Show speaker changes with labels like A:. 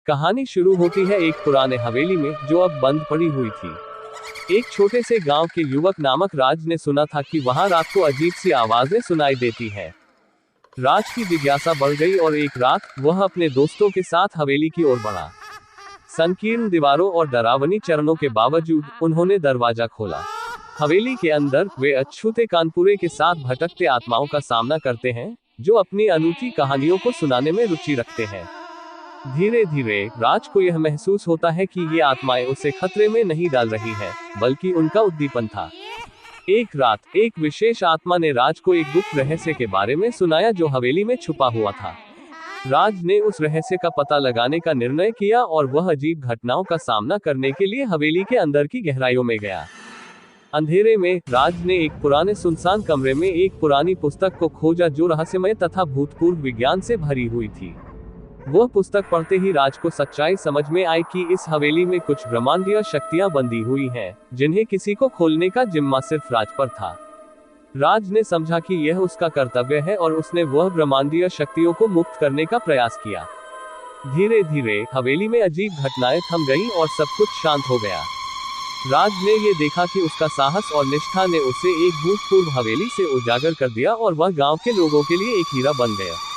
A: कहानी शुरू होती है एक पुराने हवेली में जो अब बंद पड़ी हुई थी। एक छोटे से गांव के युवक नामक राज ने सुना था कि वहां रात को अजीब सी आवाजें सुनाई देती हैं। राज की जिज्ञासा बढ़ गई और एक रात वह अपने दोस्तों के साथ हवेली की ओर बढ़ा। संकीर्ण दीवारों और डरावनी चरणों के बावजूद उन्होंने दरवाजा खोला। हवेली के अंदर वे अछूते कानपुरे के साथ भटकते आत्माओं का सामना करते हैं, जो अपनी अनूठी कहानियों को सुनाने में रुचि रखते हैं। धीरे धीरे राज को यह महसूस होता है कि ये आत्माएं उसे खतरे में नहीं डाल रही हैं, बल्कि उनका उद्दीपन था। एक रात एक विशेष आत्मा ने राज को एक गुप्त रहस्य के बारे में सुनाया जो हवेली में छुपा हुआ था। राज ने उस रहस्य का पता लगाने का निर्णय किया और वह अजीब घटनाओं का सामना करने के लिए हवेली के अंदर की गहराइयों में गया। अंधेरे में राज ने एक पुराने सुनसान कमरे में एक पुरानी पुस्तक को खोजा जो रहस्यमय तथा भूतपूर्व विज्ञान से भरी हुई थी। वह पुस्तक पढ़ते ही राज को सच्चाई समझ में आई कि इस हवेली में कुछ ब्रह्मांडीय शक्तियां बंधी हुई हैं, जिन्हें किसी को खोलने का जिम्मा सिर्फ राज पर था। राज ने समझा कि यह उसका कर्तव्य है और उसने वह ब्रह्मांडीय शक्तियों को मुक्त करने का प्रयास किया। धीरे धीरे हवेली में अजीब घटनाएं थम गईं और सब कुछ शांत हो गया। राज ने ये देखा कि उसका साहस और निष्ठा ने उसे एक भूतपूर्व हवेली से उजागर कर दिया और वह गांव के लोगों के लिए एक हीरा बन गया।